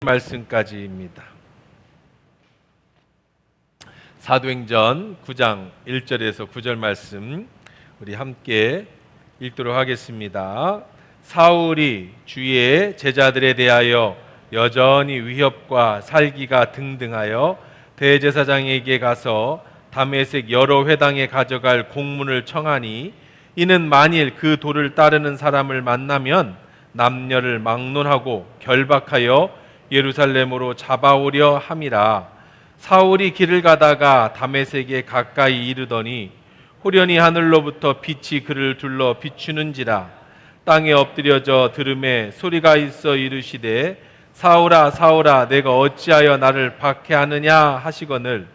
말씀까지입니다. 사도행전 9장 1절에서 9절 말씀 우리 함께 읽도록 하겠습니다. 사울이 주의 제자들에 대하여 여전히 위협과 살기가 등등하여 대제사장에게 가서 다메섹 여러 회당에 가져갈 공문을 청하니, 이는 만일 그 도를 따르는 사람을 만나면 남녀를 막론하고 결박하여 예루살렘으로 잡아오려 함이라. 사울이 길을 가다가 다메섹에 가까이 이르더니 호련히 하늘로부터 빛이 그를 둘러 비추는지라. 땅에 엎드려져 들음에 소리가 있어 이르시되 사울아 사울아 내가 어찌하여 나를 박해하느냐 하시거늘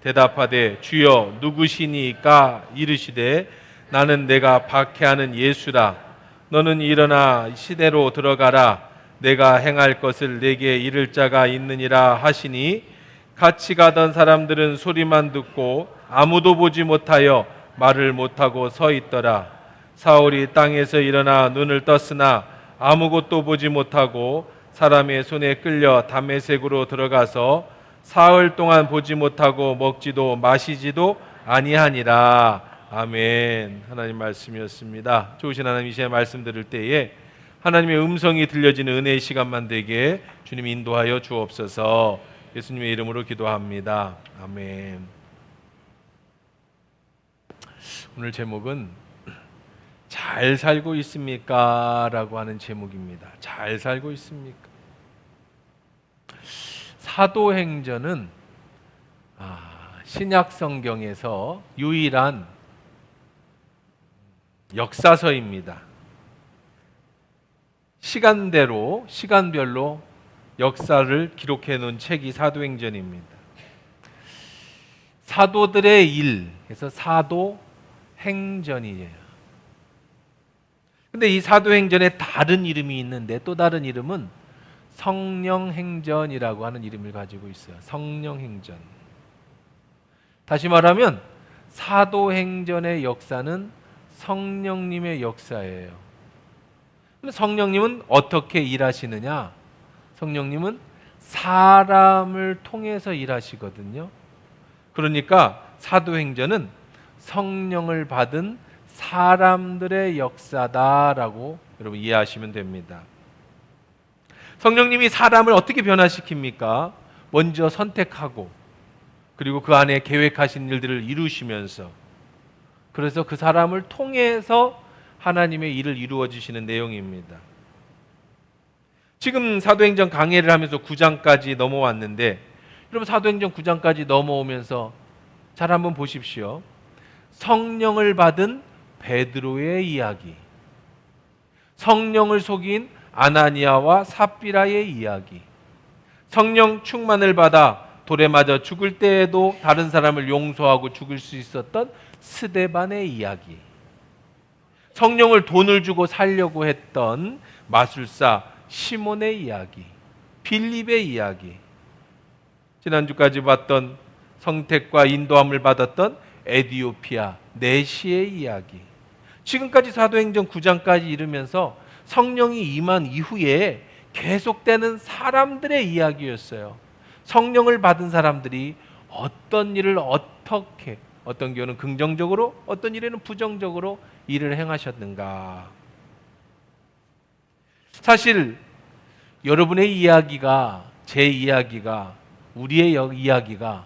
대답하되 주여 누구시니까 이르시되 나는 내가 박해하는 예수라. 너는 일어나 시내로 들어가라. 내가 행할 것을 내게 이를 자가 있느니라 하시니, 같이 가던 사람들은 소리만 듣고 아무도 보지 못하여 말을 못하고 서 있더라. 사울이 땅에서 일어나 눈을 떴으나 아무것도 보지 못하고 사람의 손에 끌려 다메섹으로 들어가서 사흘 동안 보지 못하고 먹지도 마시지도 아니하니라. 아멘. 하나님 말씀이었습니다. 좋으신 하나님, 이 시간에 말씀 들을 때에 하나님의 음성이 들려지는 은혜의 시간만 되게 주님 인도하여 주옵소서. 예수님의 이름으로 기도합니다. 아멘. 오늘 제목은 잘 살고 있습니까? 라고 하는 제목입니다. 잘 살고 있습니까? 사도행전은 신약 성경에서 유일한 역사서입니다. 시간별로 역사를 기록해 놓은 책이 사도행전입니다. 사도들의 일, 그래서 사도행전이에요. 근데 이 사도행전에 다른 이름이 있는데, 또 다른 이름은 성령행전이라고 하는 이름을 가지고 있어요. 성령행전. 다시 말하면 사도행전의 역사는 성령님의 역사예요. 성령님은 어떻게 일하시느냐? 성령님은 사람을 통해서 일하시거든요. 그러니까 사도행전은 성령을 받은 사람들의 역사다라고 여러분 이해하시면 됩니다. 성령님이 사람을 어떻게 변화시킵니까? 먼저 선택하고, 그리고 그 안에 계획하신 일들을 이루시면서, 그래서 그 사람을 통해서 하나님의 일을 이루어 주시는 내용입니다. 지금 사도행전 강해를 하면서 9장까지 넘어왔는데, 여러분 사도행전 9장까지 넘어오면서 잘 한번 보십시오. 성령을 받은 베드로의 이야기, 성령을 속인 아나니아와 삽비라의 이야기, 성령 충만을 받아 돌에 맞아 죽을 때에도 다른 사람을 용서하고 죽을 수 있었던 스데반의 이야기, 성령을 돈을 주고 살려고 했던 마술사 시몬의 이야기, 빌립의 이야기, 지난주까지 봤던 성택과 인도함을 받았던 에디오피아 네시의 이야기, 지금까지 사도행전 9장까지 이르면서 성령이 임한 이후에 계속되는 사람들의 이야기였어요. 성령을 받은 사람들이 어떤 일을 어떻게, 어떤 경우는 긍정적으로, 어떤 일에는 부정적으로 일을 행하셨는가. 사실 여러분의 이야기가, 제 이야기가, 우리의 이야기가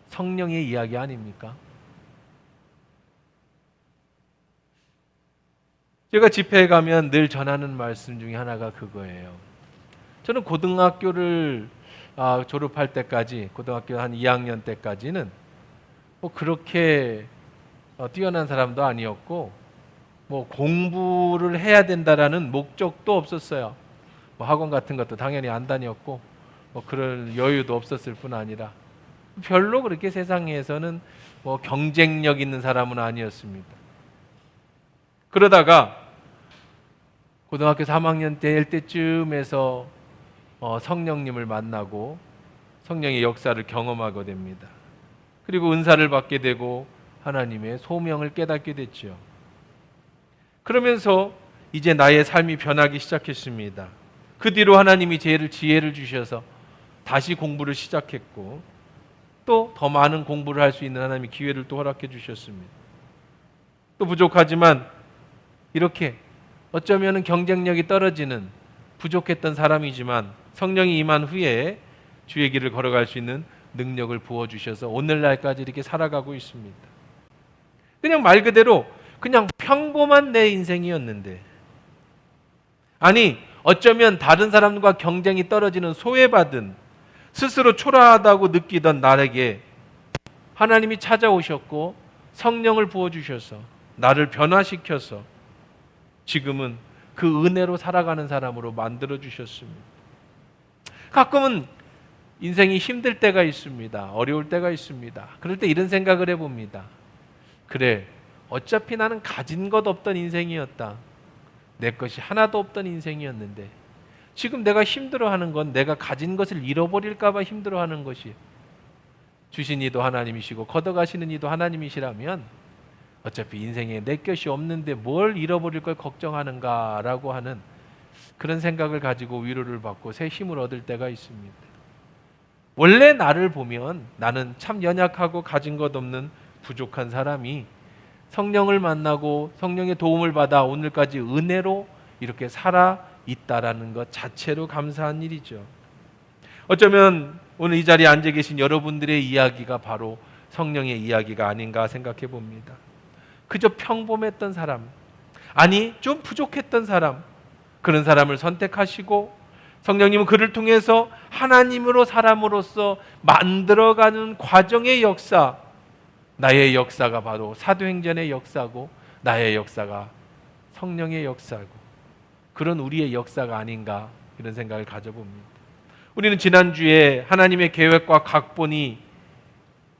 성령의 이야기 아닙니까? 제가 집회에 가면 늘 전하는 말씀 중에 하나가 그거예요. 저는 고등학교를 졸업할 때까지, 고등학교 한 2학년 때까지는 뭐 그렇게 뛰어난 사람도 아니었고, 뭐 공부를 해야 된다라는 목적도 없었어요. 뭐 학원 같은 것도 당연히 안 다녔고, 뭐 그럴 여유도 없었을 뿐 아니라 별로 그렇게 세상에서는 뭐 경쟁력 있는 사람은 아니었습니다. 그러다가 고등학교 3학년 될 때쯤에서 성령님을 만나고 성령의 역사를 경험하게 됩니다. 그리고 은사를 받게 되고 하나님의 소명을 깨닫게 됐죠. 그러면서 이제 나의 삶이 변하기 시작했습니다. 그 뒤로 하나님이 지혜를 주셔서 다시 공부를 시작했고 또 더 많은 공부를 할 수 있는 하나님의 기회를 또 허락해 주셨습니다. 또 부족하지만 이렇게 어쩌면 경쟁력이 떨어지는 부족했던 사람이지만 성령이 임한 후에 주의 길을 걸어갈 수 있는 능력을 부어주셔서 오늘날까지 이렇게 살아가고 있습니다. 그냥 말 그대로 그냥 평범한 내 인생이었는데, 아니 어쩌면 다른 사람과 경쟁이 떨어지는 소외받은, 스스로 초라하다고 느끼던 나에게 하나님이 찾아오셨고 성령을 부어주셔서 나를 변화시켜서 지금은 그 은혜로 살아가는 사람으로 만들어 주셨습니다. 가끔은 인생이 힘들 때가 있습니다. 어려울 때가 있습니다. 그럴 때 이런 생각을 해봅니다. 그래, 어차피 나는 가진 것 없던 인생이었다. 내 것이 하나도 없던 인생이었는데 지금 내가 힘들어하는 건 내가 가진 것을 잃어버릴까 봐 힘들어하는 것이, 주신 이도 하나님이시고 걷어가시는 이도 하나님이시라면 어차피 인생에 내 것이 없는데 뭘 잃어버릴 걸 걱정하는가라고 하는 그런 생각을 가지고 위로를 받고 새 힘을 얻을 때가 있습니다. 원래 나를 보면 나는 참 연약하고 가진 것 없는 부족한 사람이 성령을 만나고 성령의 도움을 받아 오늘까지 은혜로 이렇게 살아 있다라는 것 자체로 감사한 일이죠. 어쩌면 오늘 이 자리에 앉아 계신 여러분들의 이야기가 바로 성령의 이야기가 아닌가 생각해 봅니다. 그저 평범했던 사람, 아니 좀 부족했던 사람, 그런 사람을 선택하시고 성령님은 그를 통해서 하나님으로 사람으로서 만들어가는 과정의 역사, 나의 역사가 바로 사도행전의 역사고 나의 역사가 성령의 역사고 그런 우리의 역사가 아닌가 이런 생각을 가져봅니다. 우리는 지난주에 하나님의 계획과 각본이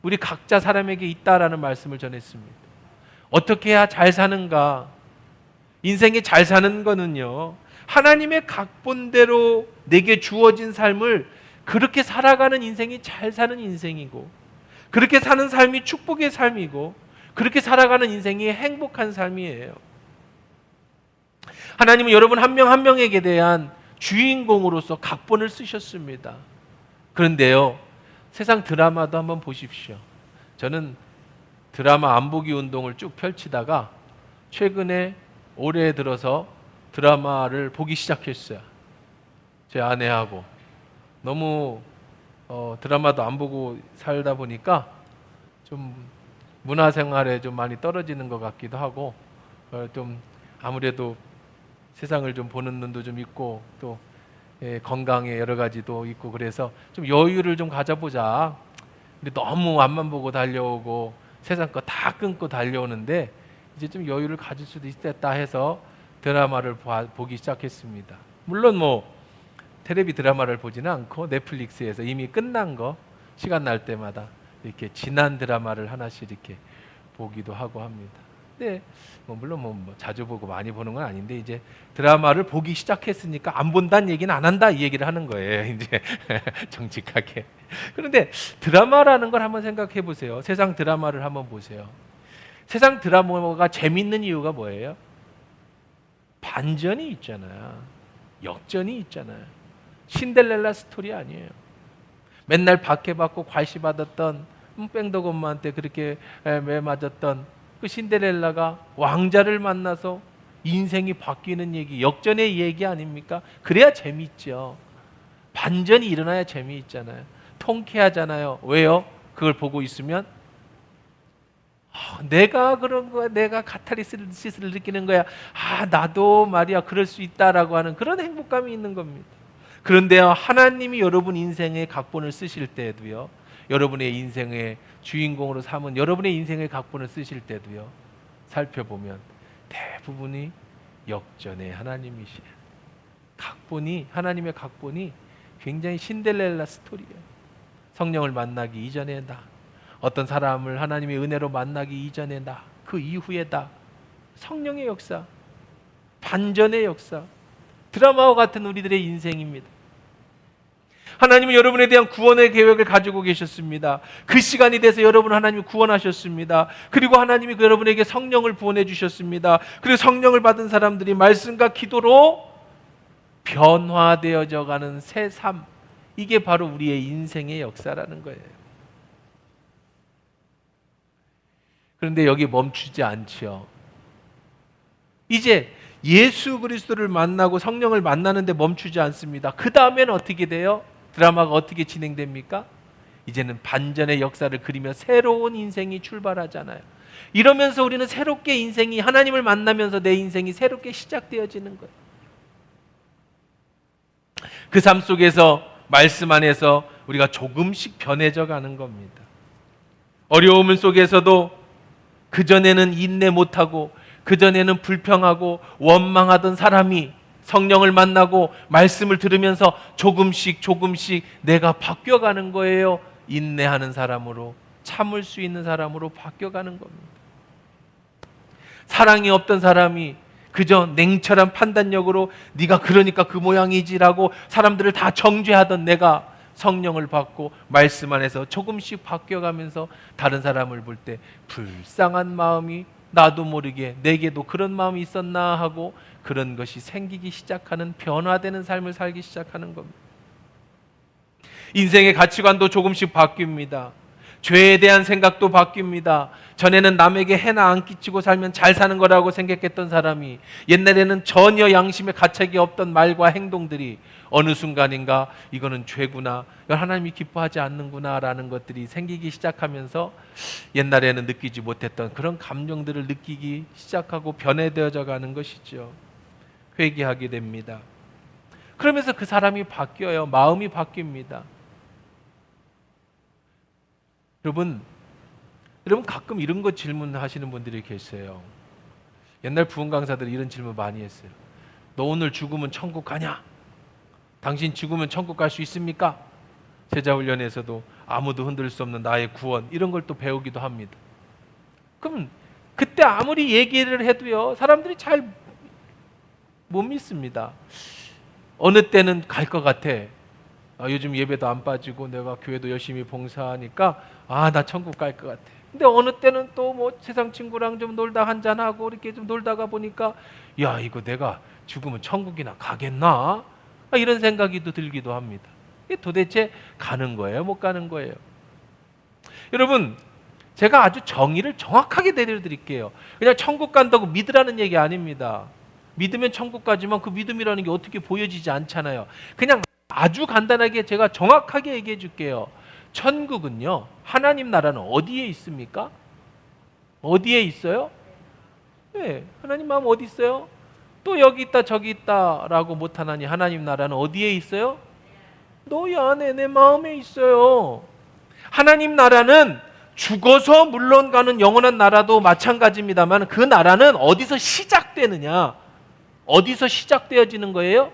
우리 각자 사람에게 있다라는 말씀을 전했습니다. 어떻게 해야 잘 사는가? 인생에 잘 사는 거는요, 하나님의 각본대로 내게 주어진 삶을 그렇게 살아가는 인생이 잘 사는 인생이고, 그렇게 사는 삶이 축복의 삶이고, 그렇게 살아가는 인생이 행복한 삶이에요. 하나님은 여러분 한 명 한 명에게 대한 주인공으로서 각본을 쓰셨습니다. 그런데요, 세상 드라마도 한번 보십시오. 저는 드라마 안 보기 운동을 쭉 펼치다가 최근에 올해 들어서 드라마를 보기 시작했어요. 제 아내하고 너무 드라마도 안 보고 살다 보니까 좀 문화생활에 좀 많이 떨어지는 것 같기도 하고, 좀 아무래도 세상을 좀 보는 눈도 좀 있고 또 건강에 여러 가지도 있고 그래서 좀 여유를 좀 가져보자. 근데 너무 앞만 보고 달려오고 세상 거 다 끊고 달려오는데 이제 좀 여유를 가질 수도 있겠다 해서 드라마를 보기 시작했습니다. 물론 뭐 텔레비 드라마를 보지는 않고 넷플릭스에서 이미 끝난 거 시간 날 때마다 이렇게 지난 드라마를 하나씩 이렇게 보기도 하고 합니다. 근데 물론 뭐 자주 보고 많이 보는 건 아닌데 이제 드라마를 보기 시작했으니까 안 본다는 얘기는 안 한다 이 얘기를 하는 거예요. 이제 정직하게. 그런데 드라마라는 걸 한번 생각해 보세요. 세상 드라마를 한번 보세요. 세상 드라마가 재밌는 이유가 뭐예요? 반전이 있잖아요. 역전이 있잖아요. 신데렐라 스토리 아니에요. 맨날 박해받고 괄시받았던 뺑덕 엄마한테 그렇게 매 맞았던 그 신데렐라가 왕자를 만나서 인생이 바뀌는 얘기, 역전의 얘기 아닙니까? 그래야 재밌죠. 반전이 일어나야 재미있잖아요. 통쾌하잖아요. 왜요? 그걸 보고 있으면 내가 그런 거야, 내가 카타르시스를 느끼는 거야. 나도 말이야 그럴 수 있다라고 하는 그런 행복감이 있는 겁니다. 그런데요, 하나님이 여러분 인생의 각본을 쓰실 때도요, 여러분의 인생의 주인공으로 삼은 여러분의 인생의 각본을 쓰실 때도요, 살펴보면 대부분이 역전의 하나님이시에요. 하나님의 각본이 굉장히 신데렐라 스토리예요. 성령을 만나기 이전에 나, 어떤 사람을 하나님의 은혜로 만나기 이전에 나, 그 이후에 나, 성령의 역사, 반전의 역사, 드라마와 같은 우리들의 인생입니다. 하나님은 여러분에 대한 구원의 계획을 가지고 계셨습니다. 그 시간이 돼서 여러분을 하나님이 구원하셨습니다. 그리고 하나님이 여러분에게 성령을 부어내 주셨습니다. 그리고 성령을 받은 사람들이 말씀과 기도로 변화되어져 가는 새 삶, 이게 바로 우리의 인생의 역사라는 거예요. 그런데 여기 멈추지 않죠. 이제 예수 그리스도를 만나고 성령을 만나는데 멈추지 않습니다. 그 다음에는 어떻게 돼요? 드라마가 어떻게 진행됩니까? 이제는 반전의 역사를 그리며 새로운 인생이 출발하잖아요. 이러면서 우리는 새롭게 인생이, 하나님을 만나면서 내 인생이 새롭게 시작되어지는 거예요. 그 삶 속에서, 말씀 안에서 우리가 조금씩 변해져 가는 겁니다. 어려움 속에서도 그전에는 인내 못하고, 그전에는 불평하고 원망하던 사람이 성령을 만나고 말씀을 들으면서 조금씩 내가 바뀌어가는 거예요. 인내하는 사람으로, 참을 수 있는 사람으로 바뀌어가는 겁니다. 사랑이 없던 사람이 그저 냉철한 판단력으로 네가 그러니까 그 모양이지라고 사람들을 다 정죄하던 내가 성령을 받고 말씀 안에서 조금씩 바뀌어가면서 다른 사람을 볼 때 불쌍한 마음이 나도 모르게 내게도 그런 마음이 있었나 하고 그런 것이 생기기 시작하는, 변화되는 삶을 살기 시작하는 겁니다. 인생의 가치관도 조금씩 바뀝니다. 죄에 대한 생각도 바뀝니다. 전에는 남에게 해나 안 끼치고 살면 잘 사는 거라고 생각했던 사람이 옛날에는 전혀 양심에 가책이 없던 말과 행동들이 어느 순간인가 이거는 죄구나, 이걸 하나님이 기뻐하지 않는구나 라는 것들이 생기기 시작하면서 옛날에는 느끼지 못했던 그런 감정들을 느끼기 시작하고 변해되어져 가는 것이죠. 회개하게 됩니다. 그러면서 그 사람이 바뀌어요. 마음이 바뀝니다. 여러분 가끔 이런 거 질문하시는 분들이 계세요. 옛날 부흥 강사들이 이런 질문 많이 했어요. 너 오늘 죽으면 천국 가냐? 당신 죽으면 천국 갈 수 있습니까? 제자훈련에서도 아무도 흔들 수 없는 나의 구원, 이런 걸 또 배우기도 합니다. 그럼 그때 아무리 얘기를 해도요, 사람들이 잘 못 믿습니다. 어느 때는 갈 것 같아. 요즘 예배도 안 빠지고 내가 교회도 열심히 봉사하니까 나 천국 갈 것 같아. 근데 어느 때는 또 뭐 세상 친구랑 좀 놀다 한잔하고 이렇게 좀 놀다가 보니까 야, 이거 내가 죽으면 천국이나 가겠나? 이런 생각이 또 들기도 합니다. 이게 도대체 가는 거예요? 못 가는 거예요? 여러분, 제가 아주 정의를 정확하게 내려드릴게요. 그냥 천국 간다고 믿으라는 얘기 아닙니다. 믿으면 천국 가지만 그 믿음이라는 게 어떻게 보여지지 않잖아요. 그냥 아주 간단하게 제가 정확하게 얘기해 줄게요. 천국은요, 하나님 나라는 어디에 있습니까? 어디에 있어요? 네, 하나님 마음 어디 있어요? 또 여기 있다 저기 있다라고 못하나니 하나님 나라는 어디에 있어요? 너희 안에, 내 마음에 있어요. 하나님 나라는 죽어서 물론 가는 영원한 나라도 마찬가지입니다만 그 나라는 어디서 시작되느냐? 어디서 시작되어지는 거예요?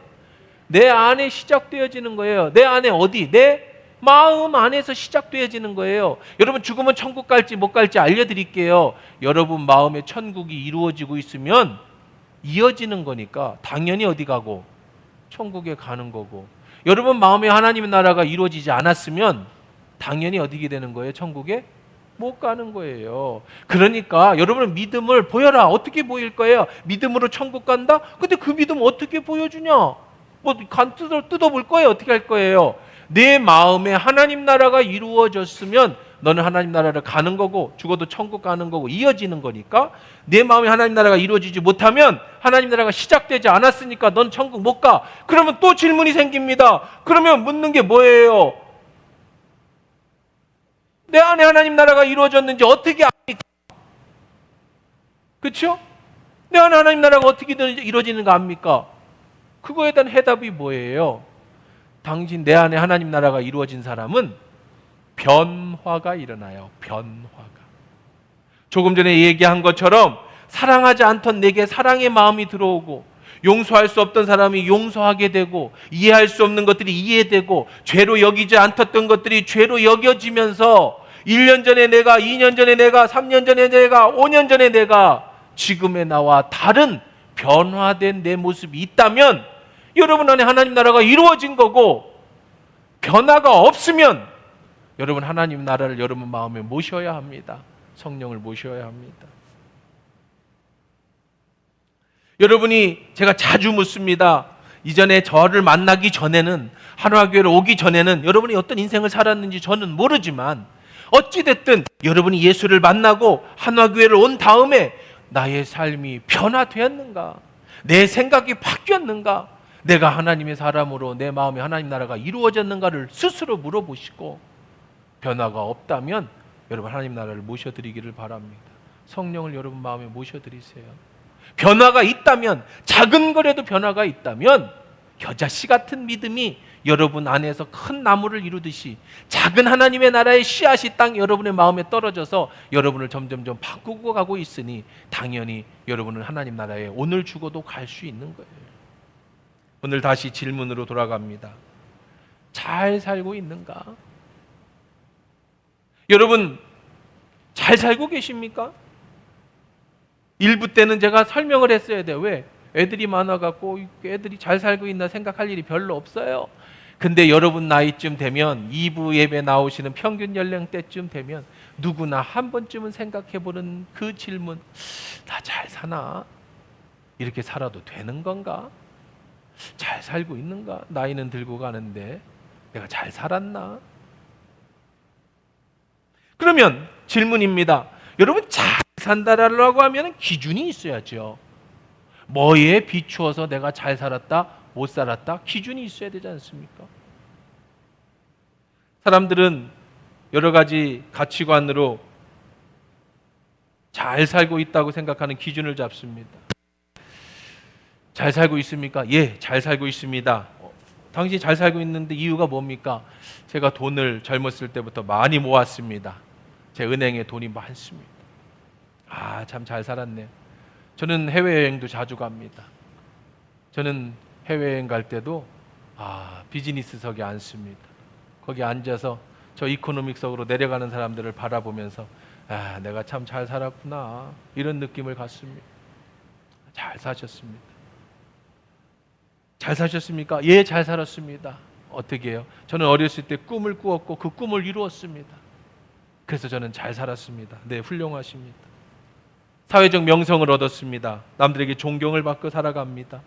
내 안에 시작되어지는 거예요. 내 안에 어디? 내 마음 안에서 시작되어지는 거예요. 여러분, 죽으면 천국 갈지 못 갈지 알려드릴게요. 여러분 마음에 천국이 이루어지고 있으면 이어지는 거니까 당연히 어디 가고? 천국에 가는 거고, 여러분 마음에 하나님의 나라가 이루어지지 않았으면 당연히 어디게 되는 거예요? 천국에 못 가는 거예요. 그러니까 여러분은 믿음을 보여라. 어떻게 보일 거예요? 믿음으로 천국 간다? 근데 그 믿음 어떻게 보여주냐? 뭐 뜯어볼 거예요? 어떻게 할 거예요? 내 마음에 하나님 나라가 이루어졌으면 너는 하나님 나라를 가는 거고, 죽어도 천국 가는 거고, 이어지는 거니까. 내 마음에 하나님 나라가 이루어지지 못하면, 하나님 나라가 시작되지 않았으니까 넌 천국 못 가. 그러면 또 질문이 생깁니다. 그러면 묻는 게 뭐예요? 내 안에 하나님 나라가 이루어졌는지 어떻게 압니까? 그렇죠? 내 안에 하나님 나라가 어떻게 이루어지는가 압니까? 그거에 대한 해답이 뭐예요? 당신 내 안에 하나님 나라가 이루어진 사람은 변화가 일어나요. 변화가. 조금 전에 얘기한 것처럼 사랑하지 않던 내게 사랑의 마음이 들어오고, 용서할 수 없던 사람이 용서하게 되고, 이해할 수 없는 것들이 이해되고, 죄로 여기지 않았던 것들이 죄로 여겨지면서 1년 전에 내가, 2년 전에 내가, 3년 전에 내가, 5년 전에 내가, 지금의 나와 다른 변화된 내 모습이 있다면 여러분 안에 하나님 나라가 이루어진 거고, 변화가 없으면 여러분 하나님 나라를 여러분 마음에 모셔야 합니다. 성령을 모셔야 합니다. 여러분이, 제가 자주 묻습니다. 이전에 저를 만나기 전에는, 한화교회를 오기 전에는 여러분이 어떤 인생을 살았는지 저는 모르지만 어찌됐든 여러분이 예수를 만나고 한화교회를 온 다음에 나의 삶이 변화되었는가? 내 생각이 바뀌었는가? 내가 하나님의 사람으로 내 마음에 하나님 나라가 이루어졌는가를 스스로 물어보시고, 변화가 없다면 여러분 하나님 나라를 모셔드리기를 바랍니다. 성령을 여러분 마음에 모셔드리세요. 변화가 있다면, 작은 거라도 변화가 있다면 겨자씨 같은 믿음이 여러분 안에서 큰 나무를 이루듯이 작은 하나님의 나라의 씨앗이 땅 여러분의 마음에 떨어져서 여러분을 점점점 바꾸고 가고 있으니 당연히 여러분은 하나님 나라에 오늘 죽어도 갈 수 있는 거예요. 오늘 다시 질문으로 돌아갑니다. 잘 살고 있는가? 여러분 잘 살고 계십니까? 일부 때는 제가 설명을 했어야 돼요. 왜? 애들이 많아갖고 애들이 잘 살고 있나 생각할 일이 별로 없어요. 근데 여러분 나이쯤 되면 2부 예배 나오시는 평균 연령대쯤 되면 누구나 한 번쯤은 생각해보는 그 질문, 나 잘 사나? 이렇게 살아도 되는 건가? 잘 살고 있는가? 나이는 들고 가는데 내가 잘 살았나? 그러면 질문입니다. 여러분 잘 산다라고 하면 기준이 있어야죠. 뭐에 비추어서 내가 잘 살았다, 못 살았다 기준이 있어야 되지 않습니까? 사람들은 여러 가지 가치관으로 잘 살고 있다고 생각하는 기준을 잡습니다. 잘 살고 있습니까? 예, 잘 살고 있습니다. 당신이 잘 살고 있는데 이유가 뭡니까? 제가 돈을 젊었을 때부터 많이 모았습니다. 제 은행에 돈이 많습니다. 아, 참 잘 살았네요. 저는 해외여행도 자주 갑니다. 저는 해외여행 갈 때도 비즈니스석에 앉습니다. 거기 앉아서 저 이코노믹석으로 내려가는 사람들을 바라보면서 내가 참 잘 살았구나 이런 느낌을 갖습니다. 잘 사셨습니다. 잘 사셨습니까? 예, 잘 살았습니다. 어떻게 해요? 저는 어렸을 때 꿈을 꾸었고 그 꿈을 이루었습니다. 그래서 저는 잘 살았습니다. 네, 훌륭하십니다. 사회적 명성을 얻었습니다. 남들에게 존경을 받고 살아갑니다.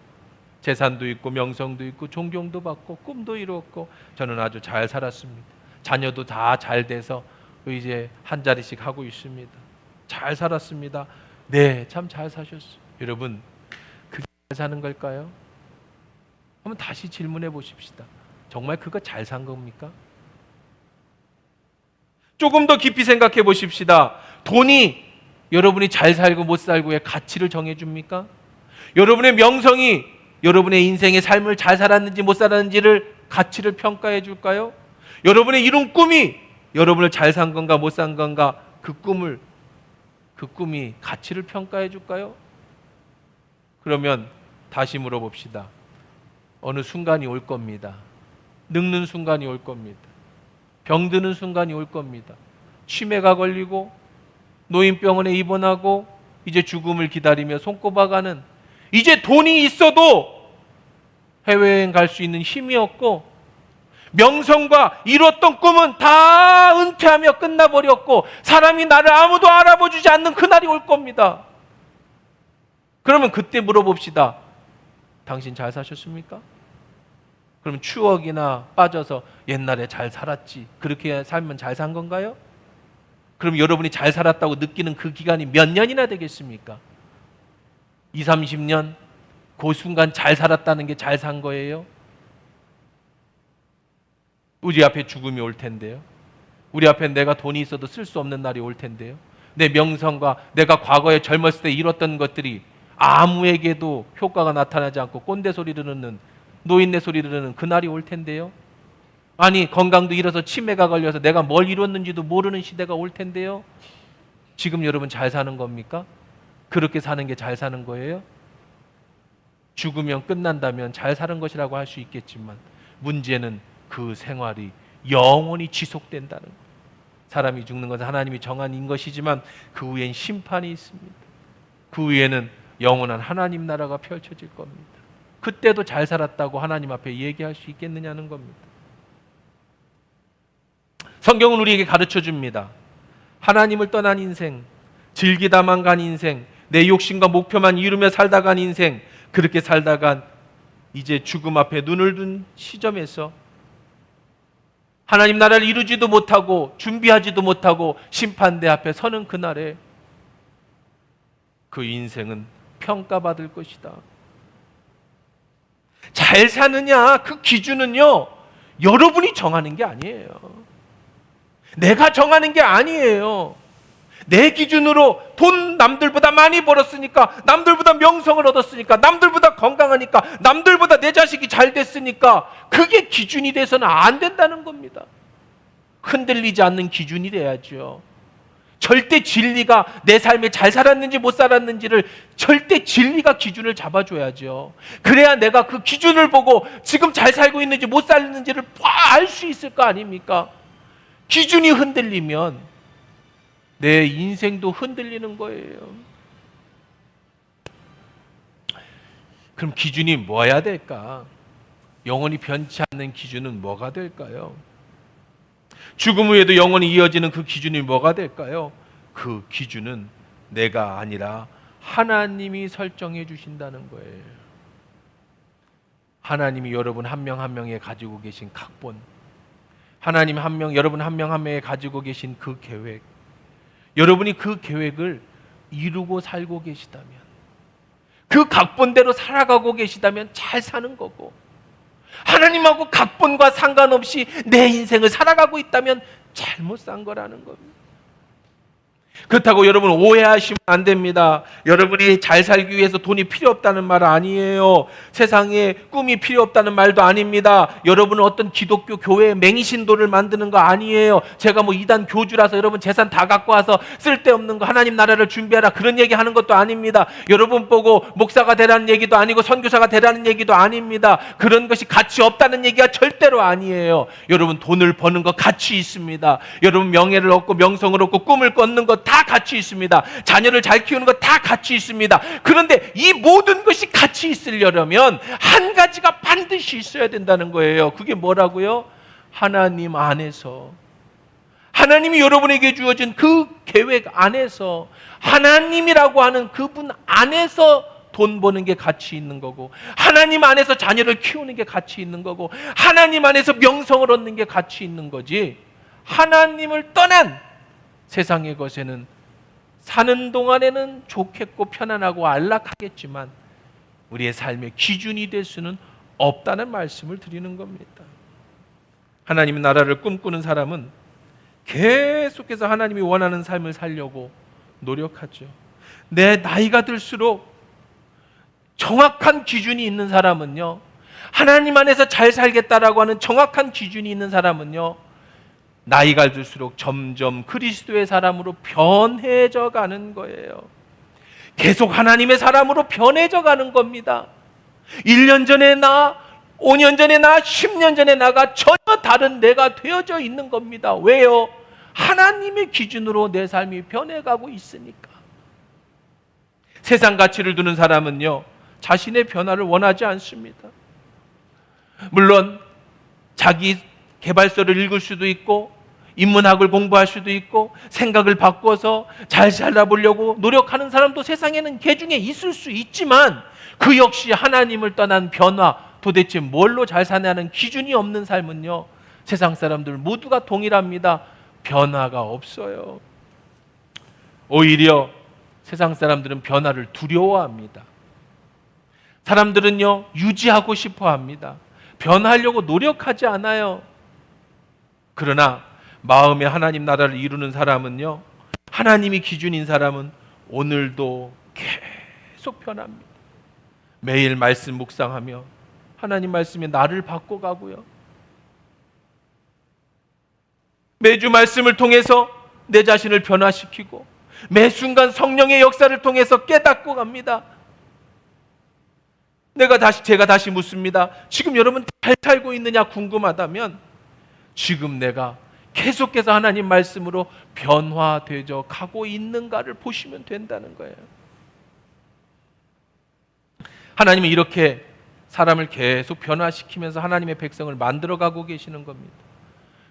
재산도 있고 명성도 있고 존경도 받고 꿈도 이루었고 저는 아주 잘 살았습니다. 자녀도 다 잘 돼서 이제 한 자리씩 하고 있습니다. 잘 살았습니다. 네, 참 잘 사셨어요. 여러분, 그게 잘 사는 걸까요? 한번 다시 질문해 보십시다. 정말 그거 잘 산 겁니까? 조금 더 깊이 생각해 보십시다. 돈이 여러분이 잘 살고 못 살고의 가치를 정해줍니까? 여러분의 명성이 여러분의 인생의 삶을 잘 살았는지 못 살았는지를 가치를 평가해 줄까요? 여러분의 이룬 꿈이 여러분을 잘 산 건가 못 산 건가 그 꿈이 가치를 평가해 줄까요? 그러면 다시 물어봅시다. 어느 순간이 올 겁니다. 늙는 순간이 올 겁니다. 병드는 순간이 올 겁니다. 치매가 걸리고 노인병원에 입원하고 이제 죽음을 기다리며 손꼽아가는, 이제 돈이 있어도 해외여행 갈 수 있는 힘이 없고 명성과 이뤘던 꿈은 다 은퇴하며 끝나버렸고 사람이 나를 아무도 알아보지 않는 그날이 올 겁니다. 그러면 그때 물어봅시다. 당신 잘 사셨습니까? 그럼 추억이나 빠져서 옛날에 잘 살았지, 그렇게 살면 잘 산 건가요? 그럼 여러분이 잘 살았다고 느끼는 그 기간이 몇 년이나 되겠습니까? 20, 30년? 그 순간 잘 살았다는 게 잘 산 거예요? 우리 앞에 죽음이 올 텐데요. 우리 앞에 내가 돈이 있어도 쓸 수 없는 날이 올 텐데요. 내 명성과 내가 과거에 젊었을 때 이뤘던 것들이 아무에게도 효과가 나타나지 않고 꼰대 소리를 듣는, 노인네 소리를 듣는 그날이 올 텐데요. 아니, 건강도 잃어서 치매가 걸려서 내가 뭘 이뤘는지도 모르는 시대가 올 텐데요. 지금 여러분 잘 사는 겁니까? 그렇게 사는 게 잘 사는 거예요? 죽으면 끝난다면 잘 사는 것이라고 할 수 있겠지만 문제는 그 생활이 영원히 지속된다는 거예요. 사람이 죽는 것은 하나님이 정한 인 것이지만 그 후엔 심판이 있습니다. 그 후에는 영원한 하나님 나라가 펼쳐질 겁니다. 그때도 잘 살았다고 하나님 앞에 얘기할 수 있겠느냐는 겁니다. 성경은 우리에게 가르쳐 줍니다. 하나님을 떠난 인생, 즐기다만 간 인생, 내 욕심과 목표만 이루며 살다 간 인생, 그렇게 살다간 이제 죽음 앞에 눈을 둔 시점에서 하나님 나라를 이루지도 못하고 준비하지도 못하고 심판대 앞에 서는 그날에 그 인생은 평가받을 것이다. 잘 사느냐 그 기준은요, 여러분이 정하는 게 아니에요. 내가 정하는 게 아니에요. 내 기준으로 돈 남들보다 많이 벌었으니까, 남들보다 명성을 얻었으니까, 남들보다 건강하니까, 남들보다 내 자식이 잘 됐으니까 그게 기준이 돼서는 안 된다는 겁니다. 흔들리지 않는 기준이 돼야죠. 절대 진리가 내 삶에 잘 살았는지 못 살았는지를 절대 진리가 기준을 잡아줘야죠. 그래야 내가 그 기준을 보고 지금 잘 살고 있는지 못 살는지를 알 수 있을 거 아닙니까? 기준이 흔들리면 내 인생도 흔들리는 거예요. 그럼 기준이 뭐야 될까? 영원히 변치 않는 기준은 뭐가 될까요? 죽음 후에도 영원히 이어지는 그 기준이 뭐가 될까요? 그 기준은 내가 아니라 하나님이 설정해 주신다는 거예요. 하나님이 여러분 한 명 한 명에 가지고 계신 각본, 하나님 여러분 한 명 한 명에 가지고 계신 그 계획, 여러분이 그 계획을 이루고 살고 계시다면, 그 각본대로 살아가고 계시다면 잘 사는 거고, 하나님하고 각본과 상관없이 내 인생을 살아가고 있다면 잘못 산 거라는 겁니다. 그렇다고 여러분 오해하시면 안 됩니다. 여러분이 잘 살기 위해서 돈이 필요 없다는 말 아니에요. 세상에 꿈이 필요 없다는 말도 아닙니다. 여러분은 어떤 기독교 교회의 맹신도를 만드는 거 아니에요. 제가 뭐 이단 교주라서 여러분 재산 다 갖고 와서 쓸데없는 거 하나님 나라를 준비하라 그런 얘기 하는 것도 아닙니다. 여러분 보고 목사가 되라는 얘기도 아니고 선교사가 되라는 얘기도 아닙니다. 그런 것이 가치 없다는 얘기가 절대로 아니에요. 여러분 돈을 버는 거 가치 있습니다. 여러분 명예를 얻고 명성을 얻고 꿈을 꿔는 거 다 가치 있습니다. 자녀를 잘 키우는 거 다 가치 있습니다. 그런데 이 모든 것이 가치 있으려면 한 가지가 반드시 있어야 된다는 거예요. 그게 뭐라고요? 하나님 안에서, 하나님이 여러분에게 주어진 그 계획 안에서, 하나님이라고 하는 그분 안에서 돈 버는 게 가치 있는 거고, 하나님 안에서 자녀를 키우는 게 가치 있는 거고, 하나님 안에서 명성을 얻는 게 가치 있는 거지, 하나님을 떠난 세상의 것에는 사는 동안에는 좋겠고 편안하고 안락하겠지만 우리의 삶의 기준이 될 수는 없다는 말씀을 드리는 겁니다. 하나님의 나라를 꿈꾸는 사람은 계속해서 하나님이 원하는 삶을 살려고 노력하죠. 내 나이가 들수록 정확한 기준이 있는 사람은요, 하나님 안에서 잘 살겠다라고 하는 정확한 기준이 있는 사람은요, 나이가 들수록 점점 그리스도의 사람으로 변해져 가는 거예요. 계속 하나님의 사람으로 변해져 가는 겁니다. 1년 전에 나, 5년 전에 나, 10년 전에 나가 전혀 다른 내가 되어져 있는 겁니다. 왜요? 하나님의 기준으로 내 삶이 변해가고 있으니까. 세상 가치를 두는 사람은요, 자신의 변화를 원하지 않습니다. 물론 자기 개발서를 읽을 수도 있고 인문학을 공부할 수도 있고 생각을 바꿔서 잘 살아보려고 노력하는 사람도 세상에는 개 중에 있을 수 있지만 그 역시 하나님을 떠난 변화, 도대체 뭘로 잘 사냐는 기준이 없는 삶은요, 세상 사람들 모두가 동일합니다. 변화가 없어요. 오히려 세상 사람들은 변화를 두려워합니다. 사람들은요, 유지하고 싶어 합니다. 변하려고 노력하지 않아요. 그러나 마음에 하나님 나라를 이루는 사람은요, 하나님이 기준인 사람은 오늘도 계속 변합니다. 매일 말씀 묵상하며 하나님 말씀에 나를 바꿔가고요, 매주 말씀을 통해서 내 자신을 변화시키고 매 순간 성령의 역사를 통해서 깨닫고 갑니다. 제가 다시 묻습니다. 지금 여러분 잘 살고 있느냐 궁금하다면 지금 내가 계속해서 하나님 말씀으로 변화되어 가고 있는가를 보시면 된다는 거예요. 하나님은 이렇게 사람을 계속 변화시키면서 하나님의 백성을 만들어가고 계시는 겁니다.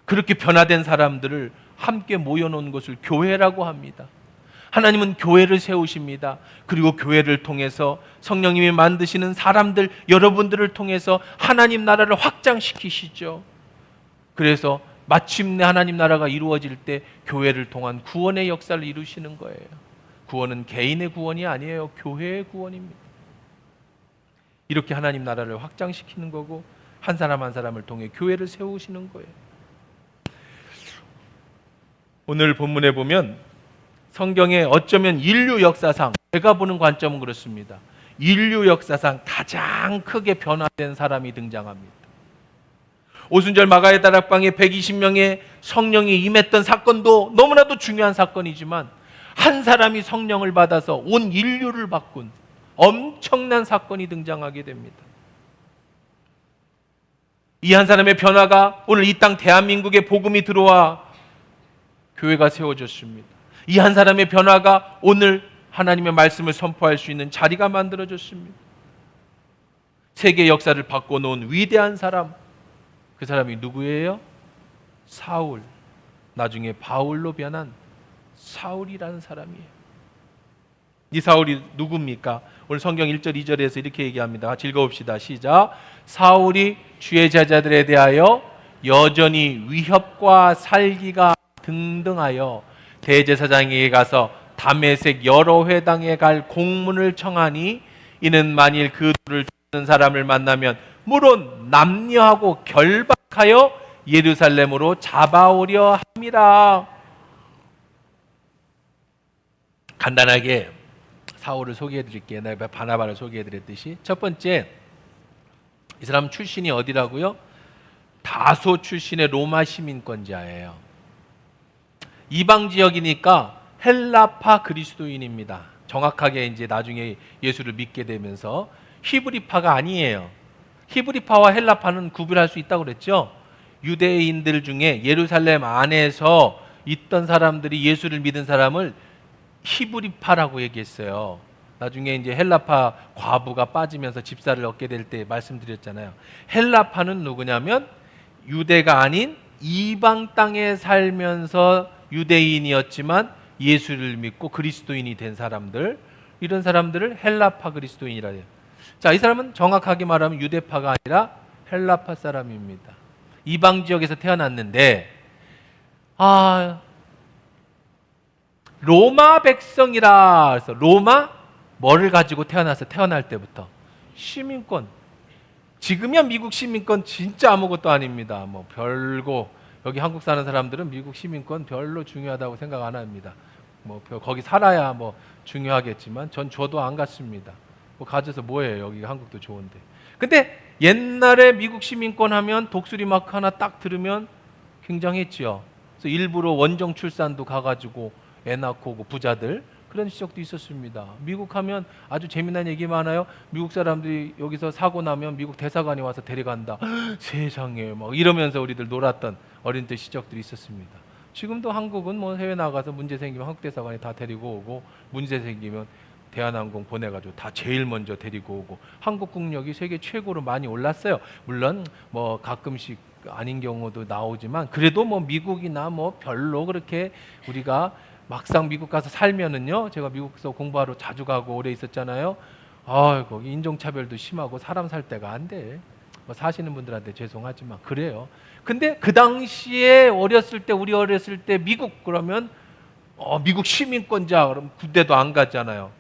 그렇게 변화된 사람들을 함께 모여놓은 것을 교회라고 합니다. 하나님은 교회를 세우십니다. 그리고 교회를 통해서 성령님이 만드시는 사람들, 여러분들을 통해서 하나님 나라를 확장시키시죠. 그래서 마침내 하나님 나라가 이루어질 때 교회를 통한 구원의 역사를 이루시는 거예요. 구원은 개인의 구원이 아니에요. 교회의 구원입니다. 이렇게 하나님 나라를 확장시키는 거고 한 사람 한 사람을 통해 교회를 세우시는 거예요. 오늘 본문에 보면 성경에 어쩌면 인류 역사상, 제가 보는 관점은 그렇습니다. 인류 역사상 가장 크게 변화된 사람이 등장합니다. 오순절 마가의 다락방에 120명의 성령이 임했던 사건도 너무나도 중요한 사건이지만 한 사람이 성령을 받아서 온 인류를 바꾼 엄청난 사건이 등장하게 됩니다. 이 한 사람의 변화가 오늘 이 땅 대한민국에 복음이 들어와 교회가 세워졌습니다. 이 한 사람의 변화가 오늘 하나님의 말씀을 선포할 수 있는 자리가 만들어졌습니다. 세계 역사를 바꿔놓은 위대한 사람, 그 사람이 누구예요? 사울, 나중에 바울로 변한 사울이라는 사람이에요. 이 사울이 누굽니까? 오늘 성경 1절 2절에서 이렇게 얘기합니다. 같이 읽어봅시다. 시작. 사울이 주의 제자들에 대하여 여전히 위협과 살기가 등등하여 대제사장에게 가서 다메섹 여러 회당에 갈 공문을 청하니 이는 만일 그 돌을 쫓는 사람을 만나면 물론 남녀하고 결박하여 예루살렘으로 잡아오려 함이라. 간단하게 사울을 소개해 드릴게요. 내가 바나바를 소개해 드렸듯이 첫 번째, 이 사람 출신이 어디라고요? 다소 출신의 로마 시민권자예요. 이방 지역이니까 헬라파 그리스도인입니다. 정확하게 이제 나중에 예수를 믿게 되면서 히브리파가 아니에요. 히브리파와 헬라파는 구별할 수 있다고 그랬죠. 유대인들 중에 예루살렘 안에서 있던 사람들이 예수를 믿은 사람을 히브리파라고 얘기했어요. 나중에 이제 헬라파 과부가 빠지면서 집사를 얻게 될 때 말씀드렸잖아요. 헬라파는 누구냐면 유대가 아닌 이방 땅에 살면서 유대인이었지만 예수를 믿고 그리스도인이 된 사람들, 이런 사람들을 헬라파 그리스도인이라 해요. 자, 이 사람은 정확하게 말하면 유대파가 아니라 헬라파 사람입니다. 이방 지역에서 태어났는데 로마 백성이라 해서 로마 뭐를 가지고 태어났어? 태어날 때부터 시민권. 지금이야 미국 시민권 진짜 아무것도 아닙니다. 뭐 별거, 여기 한국 사는 사람들은 미국 시민권 별로 중요하다고 생각 안 합니다. 뭐 거기 살아야 뭐 중요하겠지만 저도 안 갔습니다. 뭐 가져서 뭐예요? 여기 한국도 좋은데. 근데 옛날에 미국 시민권 하면 독수리 마크 하나 딱 들으면 굉장했지요. 그래서 일부러 원정 출산도 가가지고 애 낳고 오고 부자들, 그런 시적도 있었습니다. 미국 하면 아주 재미난 얘기 많아요. 미국 사람들이 여기서 사고 나면 미국 대사관이 와서 데려간다. 세상에 막 이러면서 우리들 놀았던 어린 때 시적들이 있었습니다. 지금도 한국은 뭐 해외 나가서 문제 생기면 한국 대사관이 다 데리고 오고, 문제 생기면 대한항공 보내가지고 다 제일 먼저 데리고 오고, 한국 국력이 세계 최고로 많이 올랐어요. 물론 뭐 가끔씩 아닌 경우도 나오지만 그래도 뭐 미국이나 뭐 별로 그렇게 우리가 막상 미국 가서 살면은요, 제가 미국에서 공부하러 자주 가고 오래 있었잖아요. 거기 인종차별도 심하고 사람 살 데가 안 돼. 뭐 사시는 분들한테 죄송하지만 그래요. 근데 그 당시에 우리 어렸을 때 미국 그러면 미국 시민권자 그럼 군대도 안 갔잖아요.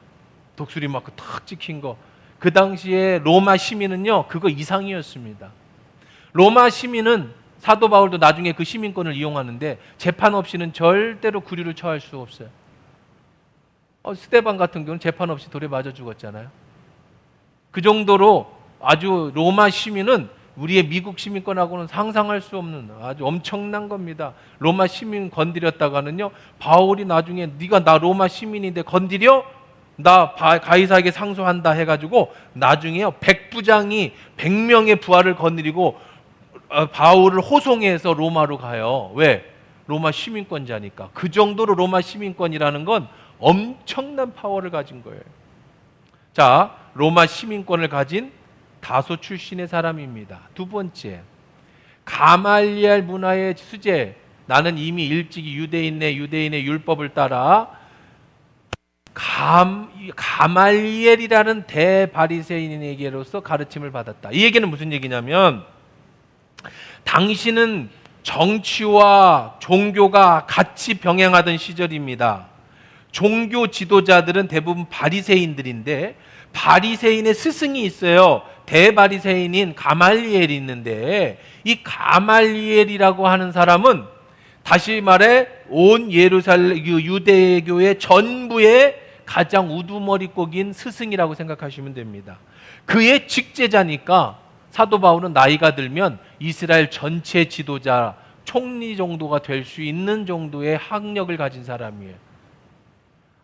독수리 마크 탁 찍힌 거. 그 당시에 로마 시민은요 그거 이상이었습니다. 로마 시민은 사도 바울도 나중에 그 시민권을 이용하는데 재판 없이는 절대로 구류를 처할 수 없어요. 스데반 같은 경우는 재판 없이 돌에 맞아 죽었잖아요. 그 정도로 아주 로마 시민은 우리의 미국 시민권하고는 상상할 수 없는 아주 엄청난 겁니다. 로마 시민 건드렸다가는요, 바울이 나중에 네가 나 로마 시민인데 건드려? 나 가이사에게 상소한다 해가지고 나중에요 100부장이 100명의 부하를 건드리고 바울을 호송해서 로마로 가요. 왜? 로마 시민권자니까. 그 정도로 로마 시민권이라는 건 엄청난 파워를 가진 거예요. 자, 로마 시민권을 가진 다소 출신의 사람입니다. 두 번째, 가말리엘 문화의 수제. 나는 이미 일찍이 유대인의 율법을 따라 가말리엘이라는 대바리새인에게로서 가르침을 받았다. 이 얘기는 무슨 얘기냐면 당시는 정치와 종교가 같이 병행하던 시절입니다. 종교 지도자들은 대부분 바리새인들인데 바리새인의 스승이 있어요. 대바리새인인 가말리엘이 있는데 이 가말리엘이라고 하는 사람은 다시 말해 온 예루살렘 유대교의 전부의 가장 우두머리꼬긴 스승이라고 생각하시면 됩니다. 그의 직제자니까 사도 바울은 나이가 들면 이스라엘 전체 지도자 총리 정도가 될 수 있는 정도의 학력을 가진 사람이에요.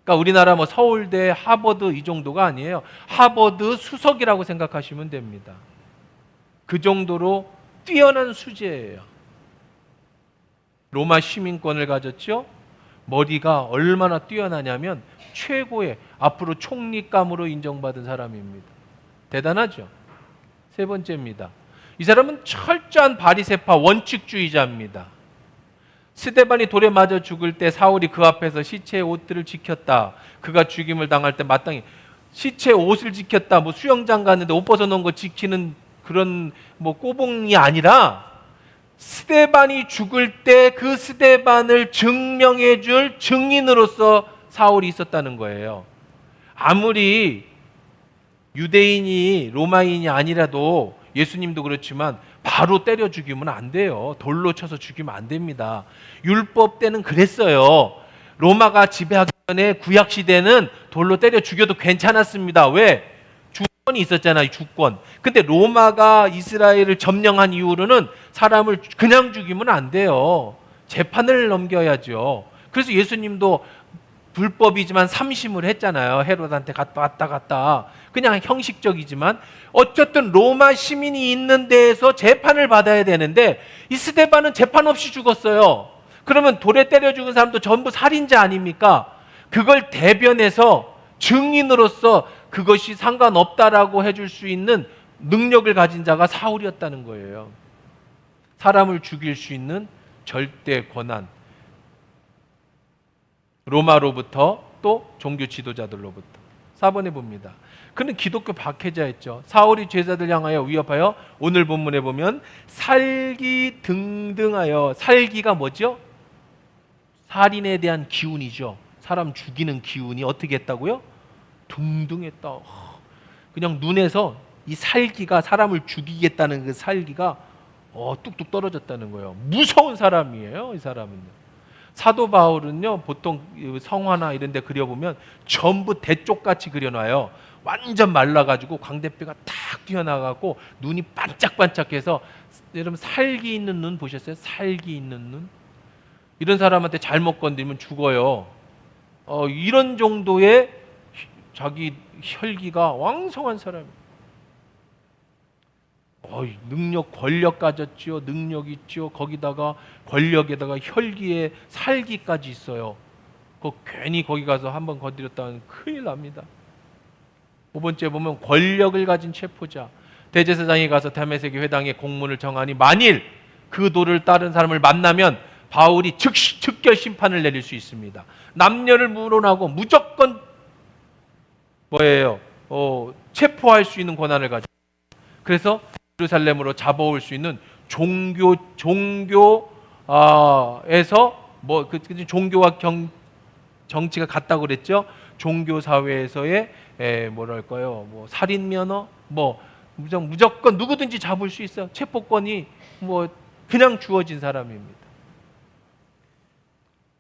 그러니까 우리나라 뭐 서울대, 하버드 이 정도가 아니에요. 하버드 수석이라고 생각하시면 됩니다. 그 정도로 뛰어난 수재예요. 로마 시민권을 가졌죠. 머리가 얼마나 뛰어나냐면 최고의 앞으로 총리감으로 인정받은 사람입니다. 대단하죠. 세 번째입니다. 이 사람은 철저한 바리새파 원칙주의자입니다. 스데반이 돌에 맞아 죽을 때 사울이 그 앞에서 시체의 옷들을 지켰다. 그가 죽임을 당할 때 마땅히 시체의 옷을 지켰다. 뭐 수영장 갔는데 옷 벗어놓은 거 지키는 그런 뭐 꼬봉이 아니라 스데반이 죽을 때 그 스데반을 증명해 줄 증인으로서 사울이 있었다는 거예요. 아무리 유대인이 로마인이 아니라도 예수님도 그렇지만 바로 때려 죽이면 안 돼요. 돌로 쳐서 죽이면 안 됩니다. 율법 때는 그랬어요. 로마가 지배하기 전에 구약 시대는 돌로 때려 죽여도 괜찮았습니다. 왜? 주권이 있었잖아요. 주권. 근데 로마가 이스라엘을 점령한 이후로는 사람을 그냥 죽이면 안 돼요. 재판을 넘겨야죠. 그래서 예수님도 불법이지만 삼심을 했잖아요. 헤롯한테 왔다 갔다. 그냥 형식적이지만 어쨌든 로마 시민이 있는 데에서 재판을 받아야 되는데 이 스데반은 재판 없이 죽었어요. 그러면 돌에 때려 죽은 사람도 전부 살인자 아닙니까? 그걸 대변해서 증인으로서 그것이 상관없다라고 해줄 수 있는 능력을 가진 자가 사울이었다는 거예요. 사람을 죽일 수 있는 절대 권한. 로마로부터 또 종교 지도자들로부터. 4번에 봅니다. 그는 기독교 박해자였죠. 사울이 제자들 향하여 위협하여 오늘 본문에 보면 살기 등등하여. 살기가 뭐죠? 살인에 대한 기운이죠. 사람 죽이는 기운이 어떻게 했다고요? 등등했다. 그냥 눈에서 이 살기가 사람을 죽이겠다는 그 살기가 뚝뚝 떨어졌다는 거예요. 무서운 사람이에요. 이 사람은요. 사도 바울은요, 보통 성화나 이런 데 그려보면 전부 대쪽같이 그려놔요. 완전 말라가지고 광대뼈가 탁 튀어나가고 눈이 반짝반짝해서, 여러분 살기 있는 눈 보셨어요? 살기 있는 눈? 이런 사람한테 잘못 건드리면 죽어요. 이런 정도의 자기 혈기가 왕성한 사람이에요. 능력, 권력 가졌지요. 능력 있지요. 거기다가 권력에다가 혈기에 살기까지 있어요. 괜히 거기 가서 한번 건드렸다면 큰일 납니다. 5번째 보면 권력을 가진 체포자. 대제사장이 가서 다메섹의 회당에 공문을 정하니 만일 그 도를 따른 사람을 만나면 바울이 즉결 심판을 내릴 수 있습니다. 남녀를 물어나고 무조건 뭐예요? 체포할 수 있는 권한을 가지고. 그래서 예루살렘으로 잡아올 수 있는 종교에서 종교와 정치가 같다고 그랬죠. 종교 사회에서의 뭐랄까요? 뭐 살인 면허, 무조건 누구든지 잡을 수 있어요. 체포권이 그냥 주어진 사람입니다.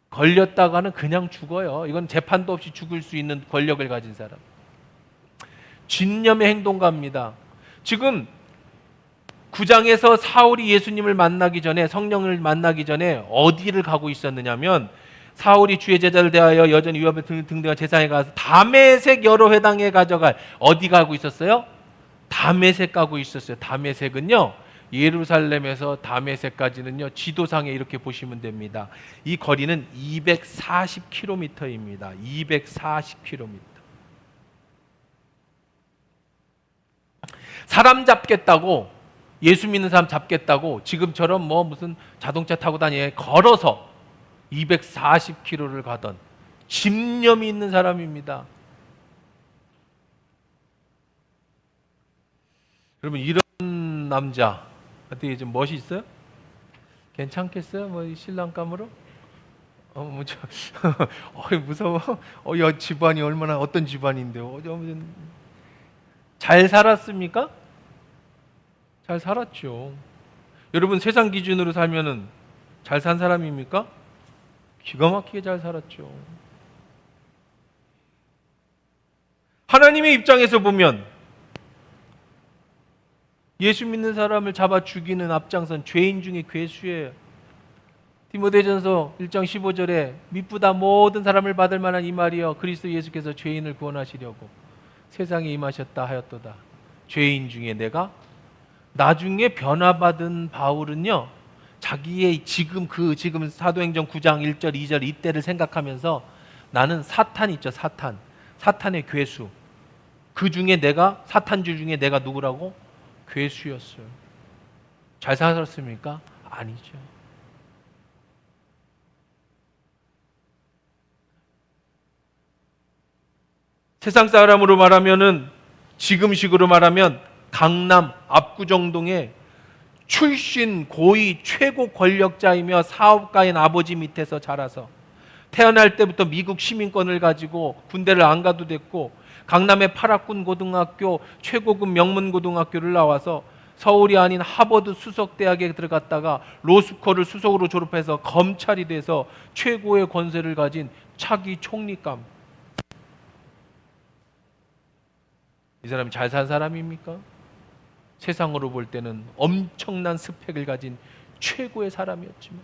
걸렸다가는 그냥 죽어요. 이건 재판도 없이 죽을 수 있는 권력을 가진 사람. 진념의 행동가입니다. 지금 9장에서 사울이 예수님을 만나기 전에, 성령을 만나기 전에 어디를 가고 있었느냐면, 사울이 주의 제자를 대하여 여전히 위협에 등등한 제사장에 가서 다메섹 여러 회당에 가져갈, 어디 가고 있었어요? 다메섹 가고 있었어요. 다메섹은요, 예루살렘에서 다메섹까지는요, 지도상에 이렇게 보시면 됩니다. 이 거리는 240km입니다. 240km. 사람 잡겠다고, 예수 믿는 사람 잡겠다고 지금처럼 무슨 자동차 타고 다니에 걸어서 240km를 가던 집념이 있는 사람입니다. 여러분, 이런 남자 어떻게 좀 멋이 있어요? 괜찮겠어요? 뭐 신랑감으로? 무서워. 야, 집안이 얼마나 어떤 집안인데요? 잘 살았습니까? 잘 살았죠. 여러분, 세상 기준으로 살면은 잘 산 사람입니까? 기가 막히게 잘 살았죠. 하나님의 입장에서 보면 예수 믿는 사람을 잡아 죽이는 앞장선 죄인 중에 괴수예요. 디모데전서 1장 15절에 미쁘다 모든 사람을 받을 만한 이 말이여 그리스도 예수께서 죄인을 구원하시려고 세상에 임하셨다 하였도다. 죄인 중에 내가 나중에 변화받은 바울은요, 자기의 지금 사도행전 9장 1절 2절 이때를 생각하면서 나는 사탄 있죠, 사탄의 괴수, 그 중에 내가 사탄주 중에 내가 누구라고? 괴수였어요. 잘 살았습니까? 아니죠. 세상 사람으로 말하면은, 지금식으로 말하면 강남 압구정동에 출신 고위 최고 권력자이며 사업가인 아버지 밑에서 자라서 태어날 때부터 미국 시민권을 가지고 군대를 안 가도 됐고, 강남의 파라군 고등학교 최고급 명문 고등학교를 나와서 서울이 아닌 하버드 수석대학에 들어갔다가 로스쿨을 수석으로 졸업해서 검찰이 돼서 최고의 권세를 가진 차기 총리감. 이 사람이 잘 산 사람입니까? 세상으로 볼 때는 엄청난 스펙을 가진 최고의 사람이었지만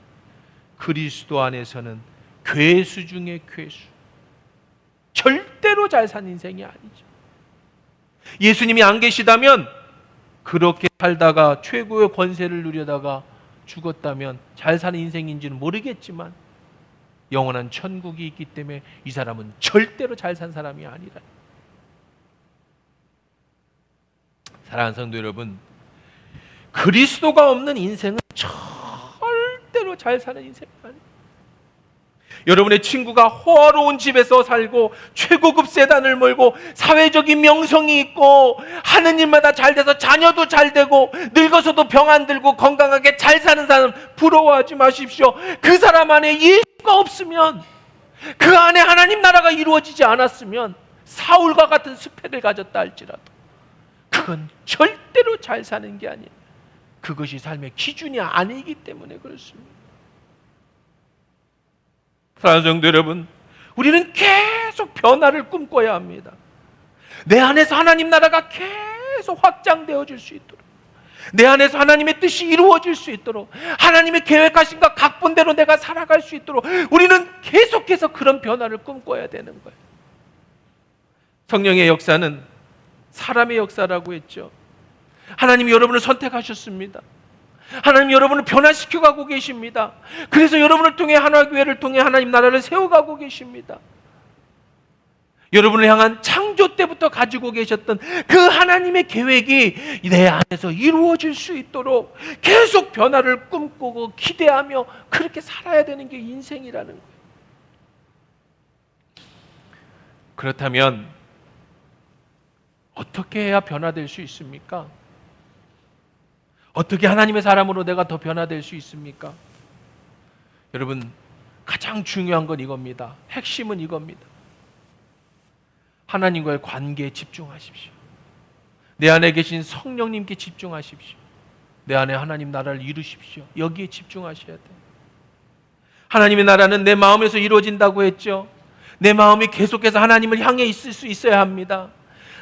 그리스도 안에서는 괴수 중에 괴수, 절대로 잘 산 인생이 아니죠. 예수님이 안 계시다면, 그렇게 살다가 최고의 권세를 누려다가 죽었다면 잘 사는 인생인지는 모르겠지만 영원한 천국이 있기 때문에 이 사람은 절대로 잘 산 사람이 아니라. 사랑하는 성도 여러분, 그리스도가 없는 인생은 절대로 잘 사는 인생이 아니에요. 여러분의 친구가 호화로운 집에서 살고 최고급 세단을 몰고 사회적인 명성이 있고 하는 일마다 잘 돼서 자녀도 잘 되고 늙어서도 병 안 들고 건강하게 잘 사는 사람 부러워하지 마십시오. 그 사람 안에 예수가 없으면, 그 안에 하나님 나라가 이루어지지 않았으면 사울과 같은 스펙을 가졌다 할지라도 그건 절대로 잘 사는 게 아니에요. 그것이 삶의 기준이 아니기 때문에 그렇습니다. 사랑하는 성도 여러분, 우리는 계속 변화를 꿈꿔야 합니다. 내 안에서 하나님 나라가 계속 확장되어질 수 있도록, 내 안에서 하나님의 뜻이 이루어질 수 있도록, 하나님의 계획하신 것 각본대로 내가 살아갈 수 있도록 우리는 계속해서 그런 변화를 꿈꿔야 되는 거예요. 성령의 역사는 사람의 역사라고 했죠. 하나님이 여러분을 선택하셨습니다. 하나님 여러분을 변화시켜 가고 계십니다. 그래서 여러분을 통해 하나교회를 통해 하나님 나라를 세워가고 계십니다. 여러분을 향한 창조 때부터 가지고 계셨던 그 하나님의 계획이 내 안에서 이루어질 수 있도록 계속 변화를 꿈꾸고 기대하며 그렇게 살아야 되는 게 인생이라는 거예요. 그렇다면 어떻게 해야 변화될 수 있습니까? 어떻게 하나님의 사람으로 내가 더 변화될 수 있습니까? 여러분, 가장 중요한 건 이겁니다. 핵심은 이겁니다. 하나님과의 관계에 집중하십시오. 내 안에 계신 성령님께 집중하십시오. 내 안에 하나님 나라를 이루십시오. 여기에 집중하셔야 돼요. 하나님의 나라는 내 마음에서 이루어진다고 했죠. 내 마음이 계속해서 하나님을 향해 있을 수 있어야 합니다.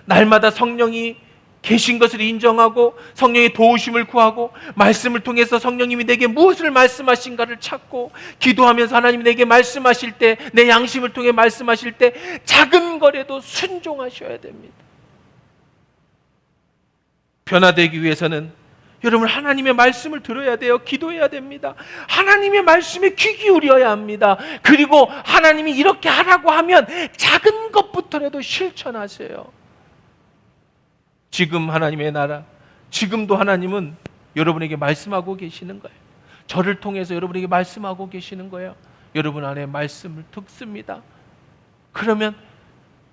날마다 성령이 계신 것을 인정하고 성령의 도우심을 구하고 말씀을 통해서 성령님이 내게 무엇을 말씀하신가를 찾고 기도하면서 하나님이 내게 말씀하실 때, 내 양심을 통해 말씀하실 때 작은 거라도 순종하셔야 됩니다. 변화되기 위해서는 여러분 하나님의 말씀을 들어야 돼요. 기도해야 됩니다. 하나님의 말씀에 귀 기울여야 합니다. 그리고 하나님이 이렇게 하라고 하면 작은 것부터라도 실천하세요. 지금 하나님의 나라, 지금도 하나님은 여러분에게 말씀하고 계시는 거예요. 저를 통해서 여러분에게 말씀하고 계시는 거예요. 여러분 안에 말씀을 듣습니다. 그러면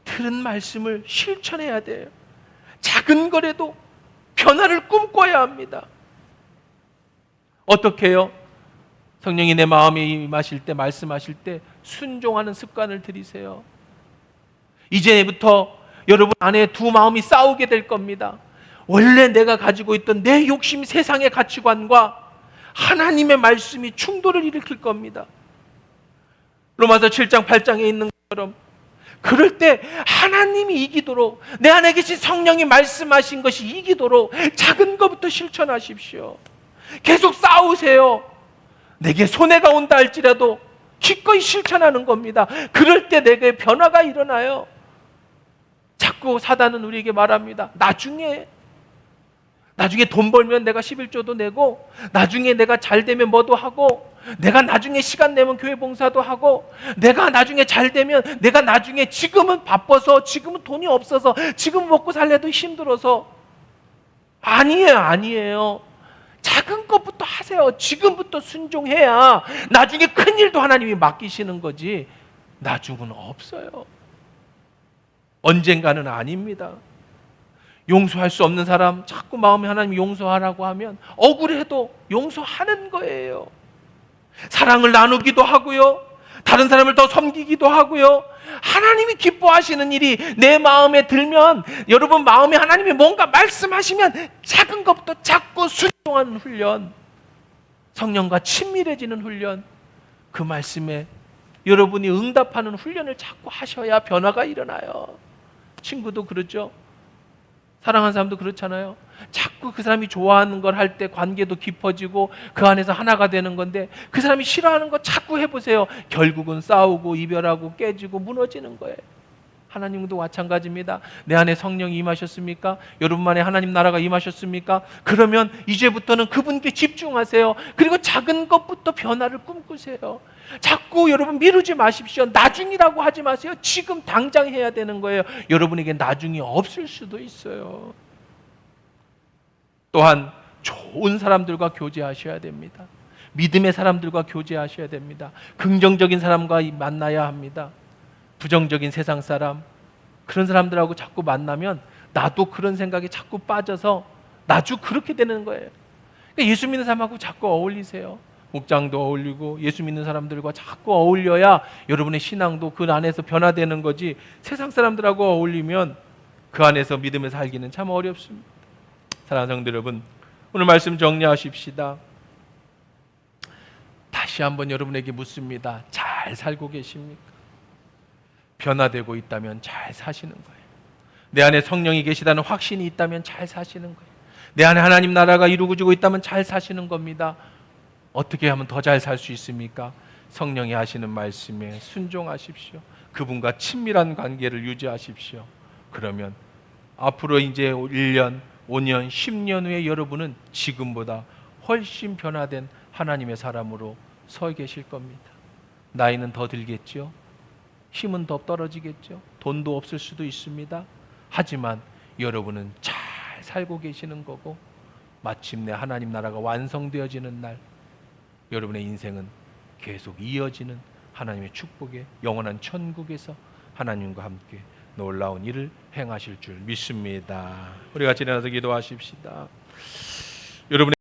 들은 말씀을 실천해야 돼요. 작은 거라도 변화를 꿈꿔야 합니다. 어떻게 해요? 성령이 내 마음에 임하실 때, 말씀하실 때 순종하는 습관을 들이세요. 이제부터 여러분 안에 두 마음이 싸우게 될 겁니다. 원래 내가 가지고 있던 내 욕심, 세상의 가치관과 하나님의 말씀이 충돌을 일으킬 겁니다. 로마서 7장 8장에 있는 것처럼 그럴 때 하나님이 이기도록, 내 안에 계신 성령이 말씀하신 것이 이기도록 작은 것부터 실천하십시오. 계속 싸우세요. 내게 손해가 온다 할지라도 기꺼이 실천하는 겁니다. 그럴 때 내게 변화가 일어나요. 자꾸 사단은 우리에게 말합니다. 나중에 돈 벌면 내가 11조도 내고, 나중에 내가 잘 되면 뭐도 하고, 내가 나중에 시간 내면 교회 봉사도 하고, 내가 나중에 잘 되면, 내가 나중에, 지금은 바빠서, 지금은 돈이 없어서, 지금 먹고 살래도 힘들어서. 아니에요. 작은 것부터 하세요. 지금부터 순종해야 나중에 큰 일도 하나님이 맡기시는 거지, 나중은 없어요. 언젠가는 아닙니다. 용서할 수 없는 사람 자꾸 마음에 하나님 용서하라고 하면 억울해도 용서하는 거예요. 사랑을 나누기도 하고요, 다른 사람을 더 섬기기도 하고요. 하나님이 기뻐하시는 일이 내 마음에 들면, 여러분 마음에 하나님이 뭔가 말씀하시면 작은 것부터 자꾸 순종하는 훈련, 성령과 친밀해지는 훈련, 그 말씀에 여러분이 응답하는 훈련을 자꾸 하셔야 변화가 일어나요. 친구도 그렇죠. 사랑하는 사람도 그렇잖아요. 자꾸 그 사람이 좋아하는 걸 할 때 관계도 깊어지고 그 안에서 하나가 되는 건데, 그 사람이 싫어하는 거 자꾸 해보세요. 결국은 싸우고 이별하고 깨지고 무너지는 거예요. 하나님도 마찬가지입니다. 내 안에 성령이 임하셨습니까? 여러분 안에 하나님 나라가 임하셨습니까? 그러면 이제부터는 그분께 집중하세요. 그리고 작은 것부터 변화를 꿈꾸세요. 자꾸 여러분 미루지 마십시오. 나중이라고 하지 마세요. 지금 당장 해야 되는 거예요. 여러분에게 나중이 없을 수도 있어요. 또한 좋은 사람들과 교제하셔야 됩니다. 믿음의 사람들과 교제하셔야 됩니다. 긍정적인 사람과 만나야 합니다. 부정적인 세상 사람, 그런 사람들하고 자꾸 만나면 나도 그런 생각에 자꾸 빠져서 나도 그렇게 되는 거예요. 그러니까 예수 믿는 사람하고 자꾸 어울리세요. 목장도 어울리고 예수 믿는 사람들과 자꾸 어울려야 여러분의 신앙도 그 안에서 변화되는 거지, 세상 사람들하고 어울리면 그 안에서 믿음을 살기는 참 어렵습니다. 사랑하는 성도 여러분, 오늘 말씀 정리하십시다. 다시 한번 여러분에게 묻습니다. 잘 살고 계십니까? 변화되고 있다면 잘 사시는 거예요. 내 안에 성령이 계시다는 확신이 있다면 잘 사시는 거예요. 내 안에 하나님 나라가 이루어지고 있다면 잘 사시는 겁니다. 어떻게 하면 더 잘 살 수 있습니까? 성령이 하시는 말씀에 순종하십시오. 그분과 친밀한 관계를 유지하십시오. 그러면 앞으로 이제 1년, 5년, 10년 후에 여러분은 지금보다 훨씬 변화된 하나님의 사람으로 서 계실 겁니다. 나이는 더 들겠죠. 힘은 더 떨어지겠죠. 돈도 없을 수도 있습니다. 하지만 여러분은 잘 살고 계시는 거고, 마침내 하나님 나라가 완성되어지는 날 여러분의 인생은 계속 이어지는 하나님의 축복의 영원한 천국에서 하나님과 함께 놀라운 일을 행하실 줄 믿습니다. 우리 같이 일어나서 기도하십시다. 여러분의